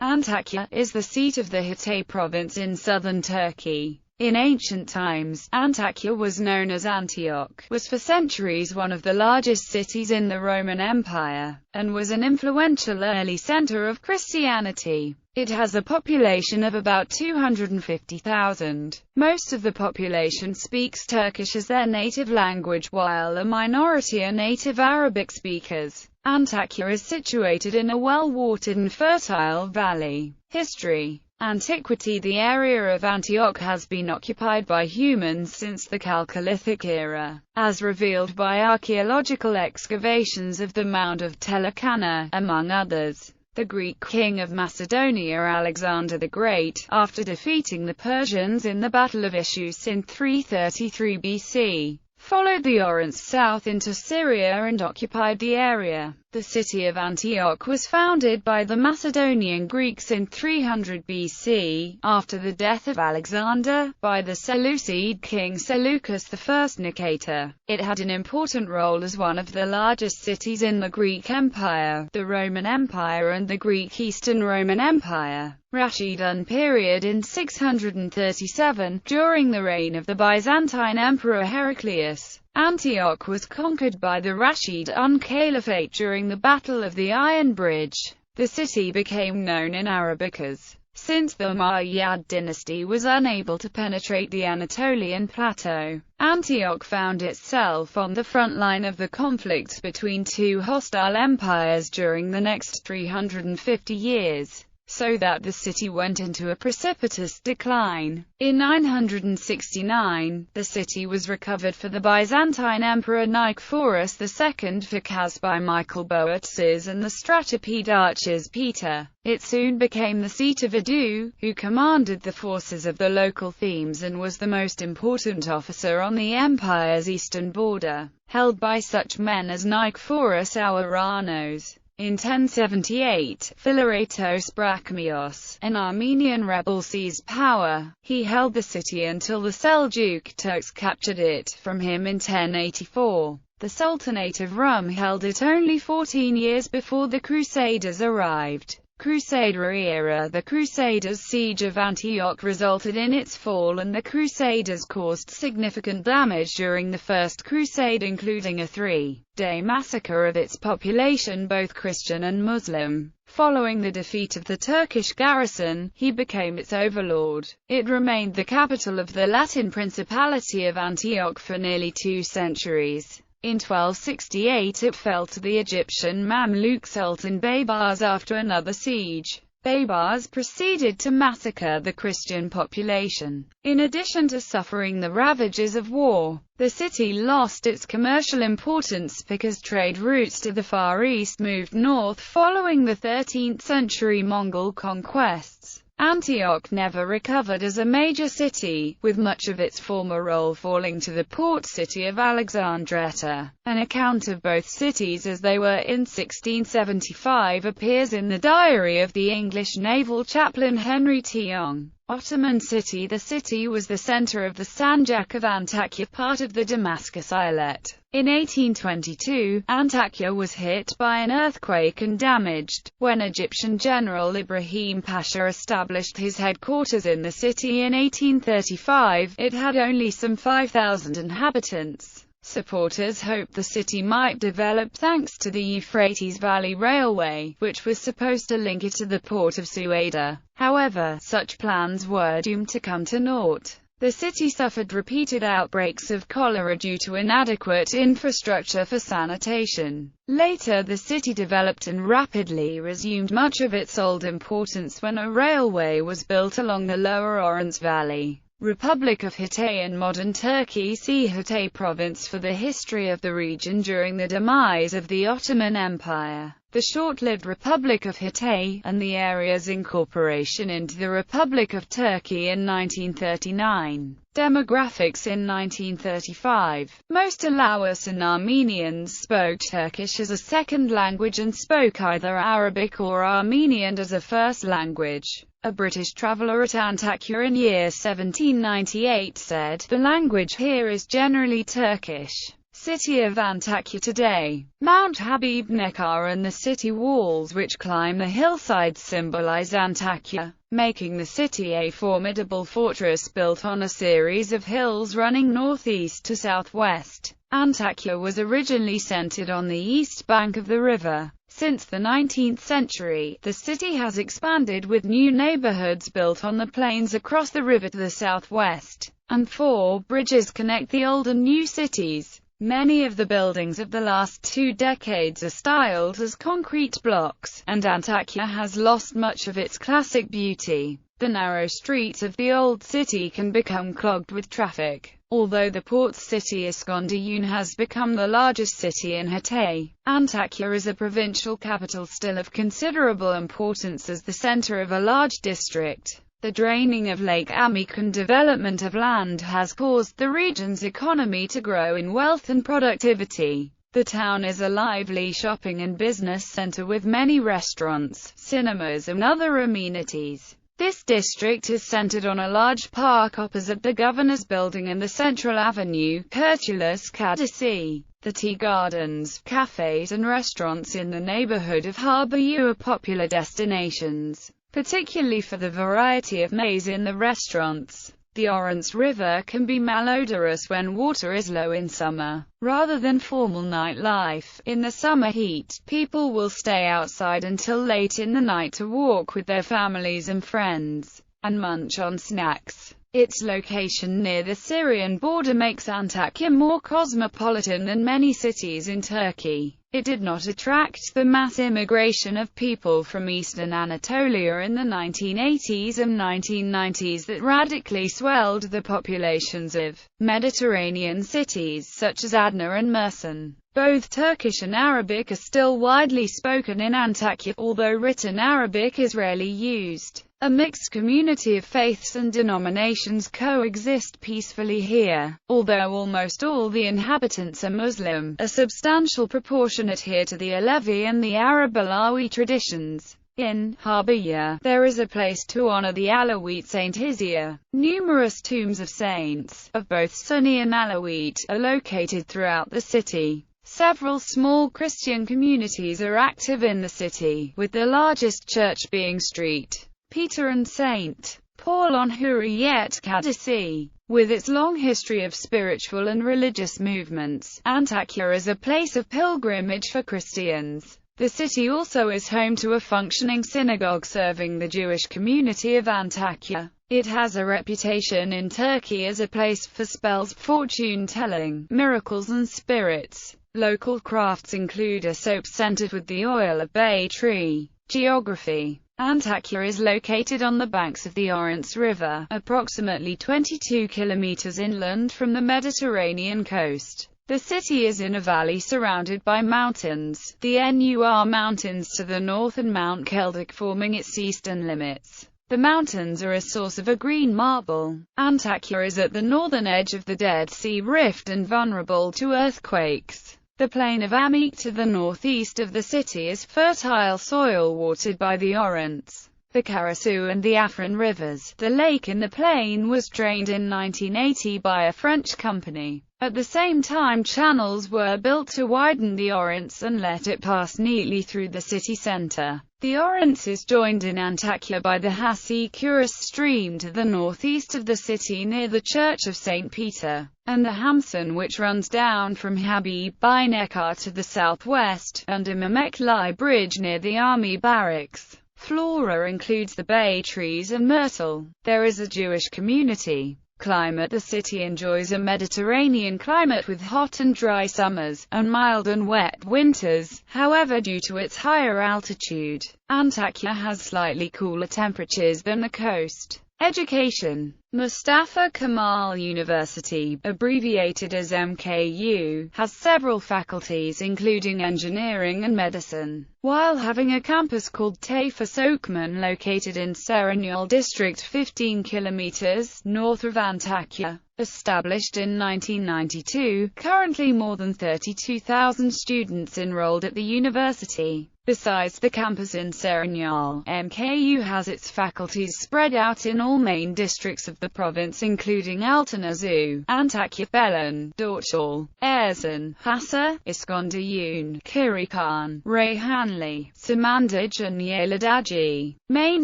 Antakya is the seat of the Hatay province in southern Turkey. In ancient times, Antakya was known as Antioch, was for centuries one of the largest cities in the Roman Empire, and was an influential early center of Christianity. It has a population of about 250,000. Most of the population speaks Turkish as their native language, while a minority are native Arabic speakers. Antakya is situated in a well-watered and fertile valley. History. Antiquity. The area of Antioch has been occupied by humans since the Chalcolithic era, as revealed by archaeological excavations of the mound of Telakana, among others. The Greek king of Macedonia Alexander the Great, after defeating the Persians in the Battle of Issus in 333 BC, followed the Orontes south into Syria and occupied the area. The city of Antioch was founded by the Macedonian Greeks in 300 BC, after the death of Alexander, by the Seleucid king Seleucus I Nicator. It had an important role as one of the largest cities in the Greek Empire, the Roman Empire and the Greek Eastern Roman Empire. Rashidun period. In 637, during the reign of the Byzantine Emperor Heraclius, Antioch was conquered by the Rashidun Caliphate during the Battle of the Iron Bridge. The city became known in Arabic as, since the Umayyad dynasty was unable to penetrate the Anatolian plateau. Antioch found itself on the front line of the conflict between two hostile empires during the next 350 years. So that the city went into a precipitous decline. In 969, the city was recovered for the Byzantine Emperor Nicephorus II Phocas by Michael Boetzes and the Stratopaeid archers Peter. It soon became the seat of Adu, who commanded the forces of the local themes and was the most important officer on the empire's eastern border, held by such men as Nicephorus Ouranos. In 1078, Philaretos Brachmios, an Armenian rebel, seized power. He held the city until the Seljuk Turks captured it from him in 1084. The Sultanate of Rum held it only 14 years before the Crusaders arrived. Crusader era. The Crusaders' siege of Antioch resulted in its fall, and the Crusaders caused significant damage during the First Crusade, including a 3-day massacre of its population, both Christian and Muslim. Following the defeat of the Turkish garrison, he became its overlord. It remained the capital of the Latin Principality of Antioch for nearly 2 centuries. In 1268 it fell to the Egyptian Mamluk Sultan Baybars after another siege. Baybars proceeded to massacre the Christian population. In addition to suffering the ravages of war, the city lost its commercial importance because trade routes to the Far East moved north following the 13th century Mongol conquests. Antioch never recovered as a major city, with much of its former role falling to the port city of Alexandretta. An account of both cities as they were in 1675 appears in the diary of the English naval chaplain Henry Tiong. Ottoman city. The city was the center of the Sanjak of Antakya, part of the Damascus Eyalet. In 1822, Antakya was hit by an earthquake and damaged. When Egyptian General Ibrahim Pasha established his headquarters in the city in 1835, it had only some 5,000 inhabitants. Supporters hoped the city might develop thanks to the Euphrates Valley Railway, which was supposed to link it to the port of Suada. However, such plans were doomed to come to naught. The city suffered repeated outbreaks of cholera due to inadequate infrastructure for sanitation. Later the city developed and rapidly resumed much of its old importance when a railway was built along the lower Orontes Valley. Republic of Hatay in modern Turkey. See Hatay province for the history of the region during the demise of the Ottoman Empire, the short-lived Republic of Hatay, and the area's incorporation into the Republic of Turkey in 1939. Demographics. In 1935, most Alawis and Armenians spoke Turkish as a second language and spoke either Arabic or Armenian as a first language. A British traveller at Antakya in year 1798 said, "The language here is generally Turkish." City of Antakya today. Mount Habib Nekar and the city walls which climb the hillsides symbolize Antakya, making the city a formidable fortress built on a series of hills running northeast to southwest. Antakya was originally centered on the east bank of the river. Since the 19th century, the city has expanded with new neighborhoods built on the plains across the river to the southwest, and 4 bridges connect the old and new cities. Many of the buildings of the last 2 decades are styled as concrete blocks, and Antakya has lost much of its classic beauty. The narrow streets of the old city can become clogged with traffic. Although the port city Iskenderun has become the largest city in Hatay, Antakya is a provincial capital still of considerable importance as the center of a large district. The draining of Lake Amik and development of land has caused the region's economy to grow in wealth and productivity. The town is a lively shopping and business center with many restaurants, cinemas and other amenities. This district is centered on a large park opposite the Governor's Building and the Central Avenue, Kurtulus Kadesi. The tea gardens, cafes and restaurants in the neighborhood of Harbour are popular destinations, particularly for the variety of maize in the restaurants. The Orange River can be malodorous when water is low in summer. Rather than formal nightlife, in the summer heat, people will stay outside until late in the night to walk with their families and friends, and munch on snacks. Its location near the Syrian border makes Antakya more cosmopolitan than many cities in Turkey. It did not attract the mass immigration of people from eastern Anatolia in the 1980s and 1990s that radically swelled the populations of Mediterranean cities such as Adana and Mersin. Both Turkish and Arabic are still widely spoken in Antakya, although written Arabic is rarely used. A mixed community of faiths and denominations coexist peacefully here. Although almost all the inhabitants are Muslim, a substantial proportion adhere to the Alevi and the Arab Alawi traditions. In Harbiya, there is a place to honor the Alawite Saint Hizia. Numerous tombs of saints, of both Sunni and Alawite, are located throughout the city. Several small Christian communities are active in the city, with the largest church being St. Peter and St. Paul on Hurriyet Kadesi. With its long history of spiritual and religious movements, Antakya is a place of pilgrimage for Christians. The city also is home to a functioning synagogue serving the Jewish community of Antakya. It has a reputation in Turkey as a place for spells, fortune-telling, miracles and spirits. Local crafts include a soap scented with the oil of bay tree. Geography. Antakya is located on the banks of the Orange River, approximately 22 kilometers inland from the Mediterranean coast. The city is in a valley surrounded by mountains, the Nur Mountains to the north and Mount Keldik forming its eastern limits. The mountains are a source of a green marble. Antakya is at the northern edge of the Dead Sea Rift and vulnerable to earthquakes. The plain of Amik to the northeast of the city is fertile soil watered by the Orontes, the Karasu and the Afrin rivers. The lake in the plain was drained in 1980 by a French company. At the same time, channels were built to widen the Orontes and let it pass neatly through the city center. The Orontes is joined in Antakya by the Hasi Kuris stream to the northeast of the city near the Church of St. Peter, and the Hamsun which runs down from Habib by Nekar to the southwest, under Memekli Bridge near the army barracks. Flora includes the bay trees and myrtle. There is a Jewish community. Climate. The city enjoys a Mediterranean climate with hot and dry summers, and mild and wet winters. However, due to its higher altitude, Antakya has slightly cooler temperatures than the coast. Education. Mustafa Kemal University, abbreviated as MKU, has several faculties including engineering and medicine, while having a campus called Tayfur Sokman located in Serenol district 15 kilometers north of Antakya. Established in 1992, currently more than 32,000 students enrolled at the university. Besides the campus in Serenal, MKU has its faculties spread out in all main districts of the province including Altınazı, Antakya, Belen, Dorçol, Erzurum, Hassa, İskenderun, Kırıkhan, Reyhanlı, Samandıç and Yeğilidağ. Main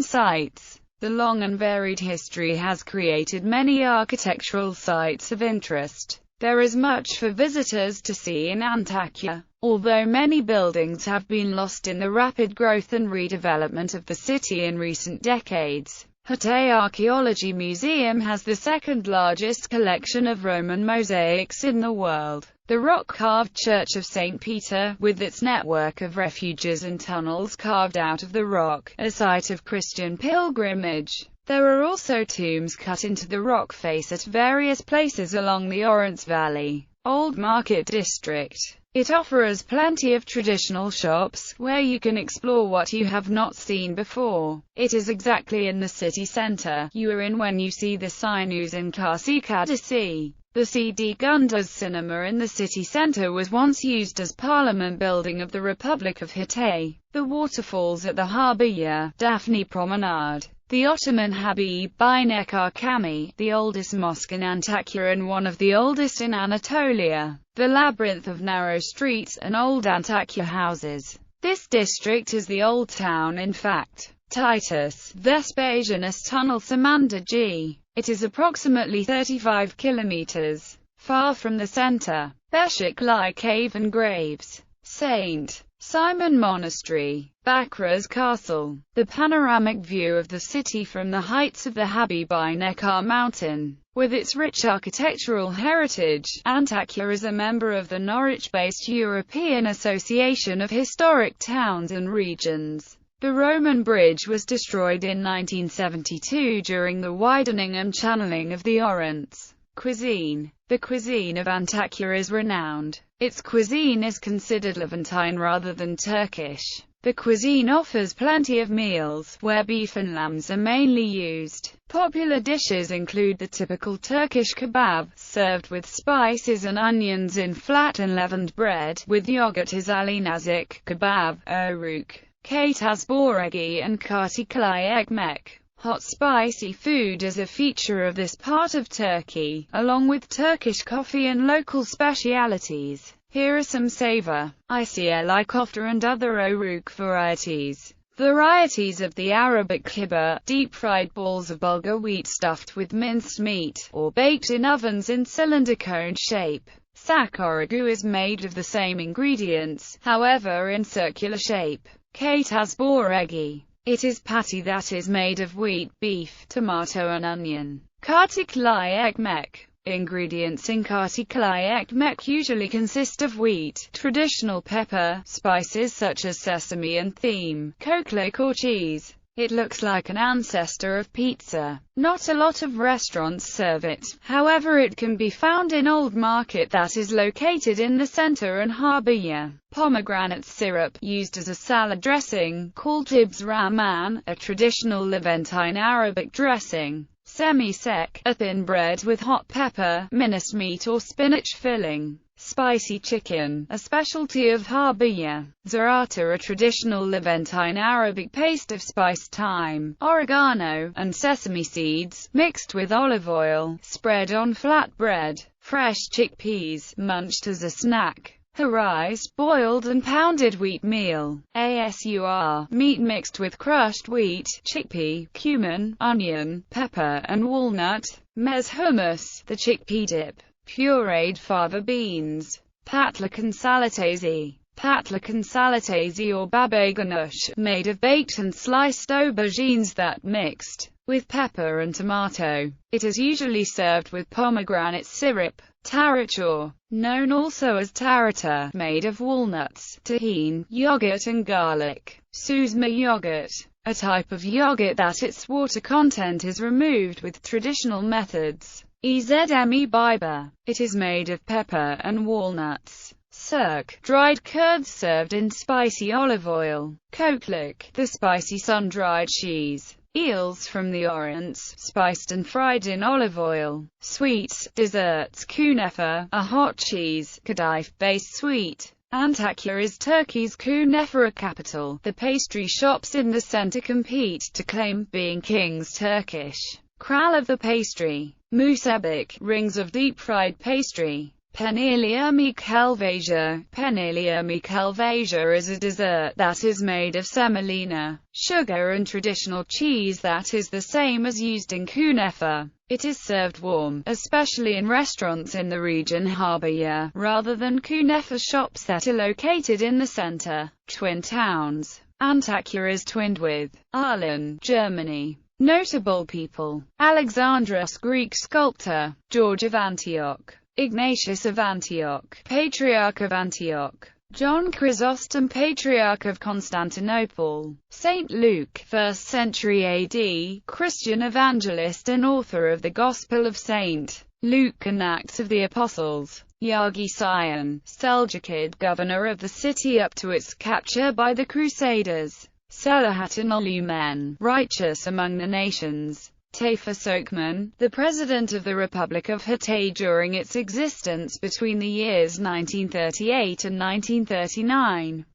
sites. The long and varied history has created many architectural sites of interest. There is much for visitors to see in Antakya. Although many buildings have been lost in the rapid growth and redevelopment of the city in recent decades, Hatay Archaeology Museum has the second largest collection of Roman mosaics in the world. The rock-carved Church of St. Peter, with its network of refuges and tunnels carved out of the rock, a site of Christian pilgrimage. There are also tombs cut into the rock face at various places along the Orange Valley. Old Market District. It offers plenty of traditional shops, where you can explore what you have not seen before. It is exactly in the city center you are in when you see the Sinus in Karşıyaka. The CD Gunduz Cinema in the city center was once used as Parliament building of the Republic of Hatay. The waterfalls at the Harbiye, Daphne Promenade. The Ottoman Habib Binekar Cami, the oldest mosque in Antakya and one of the oldest in Anatolia. The labyrinth of narrow streets and old Antakya houses. This district is the old town in fact. Titus Vespasianus Tunnel Samandıç. It is approximately 35 kilometers far from the center. Beşiktaş Cave and Graves. St. Simon Monastery. Bakras Castle. The panoramic view of the city from the heights of the Habib Binekar mountain. With its rich architectural heritage, Antakya is a member of the Norwich-based European Association of Historic Towns and Regions. The Roman bridge was destroyed in 1972 during the widening and channeling of the Orontes. Cuisine. The cuisine of Antakya is renowned. Its cuisine is considered Levantine rather than Turkish. The cuisine offers plenty of meals, where beef and lambs are mainly used. Popular dishes include the typical Turkish kebab, served with spices and onions in flat and leavened bread, with yogurt as Ali nazik, kebab, oruk, katazboregi and kartiklay ekmek. Hot spicy food is a feature of this part of Turkey, along with Turkish coffee and local specialities. Here are some savor, ICLI kofta and other oruk varieties. Varieties of the Arabic kibbeh, deep-fried balls of bulgur wheat stuffed with minced meat, or baked in ovens in cylinder cone shape. Sakorogu is made of the same ingredients, however in circular shape. Katazboregi. It is patty that is made of wheat, beef, tomato and onion. Kartiklay ekmek. Ingredients in kartiklay ekmek usually consist of wheat, traditional pepper, spices such as sesame and thyme, kokluk or cheese. It looks like an ancestor of pizza. Not a lot of restaurants serve it, however it can be found in Old Market that is located in the center and Harbiye. Pomegranate syrup, used as a salad dressing, called tibs rahman, a traditional Levantine Arabic dressing. Semi-sek, a thin bread with hot pepper, minced meat or spinach filling. Spicy chicken, a specialty of Harbiye. Za'atar, a traditional Levantine Arabic paste of spiced thyme, oregano, and sesame seeds, mixed with olive oil, spread on flat bread. Fresh chickpeas, munched as a snack. Harise, boiled and pounded wheat meal. Asur, meat mixed with crushed wheat, chickpea, cumin, onion, pepper, and walnut. Mez hummus, the chickpea dip. Pureed fava beans. Patlıcan salatesi. Patlıcan salatesi or baba ganoush, made of baked and sliced aubergines that mixed with pepper and tomato. It is usually served with pomegranate syrup. Tarator, known also as tarata, made of walnuts, tahine, yogurt and garlic. Süzme yogurt, a type of yogurt that its water content is removed with traditional methods. Ezme biber, it is made of pepper and walnuts. Sirk, dried curds served in spicy olive oil. Kokluk, the spicy sun-dried cheese. Eels from the Orontes, spiced and fried in olive oil. Sweets, desserts, kunefe, a hot cheese, kadayif-based sweet. Antakya is Turkey's Künefe capital. The pastry shops in the center compete to claim being King's Turkish Kral of the pastry. Musebek, rings of deep-fried pastry. Penelia Mükhelvasia. Penelia Mükhelvasia is a dessert that is made of semolina, sugar and traditional cheese that is the same as used in Künefe. It is served warm, especially in restaurants in the region Harbiye, rather than Künefe shops that are located in the center. Twin towns. Antakya is twinned with Arlen, Germany. Notable people: Alexandros, Greek sculptor; George of Antioch; Ignatius of Antioch, Patriarch of Antioch; John Chrysostom, Patriarch of Constantinople; Saint Luke, 1st century AD, Christian evangelist and author of the Gospel of St. Luke and Acts of the Apostles; Yagi Sion, Seljuk governor of the city up to its capture by the Crusaders; Selahattin Ulumen, righteous among the nations; Tayfur Sokman, the president of the Republic of Hatay during its existence between the years 1938 and 1939.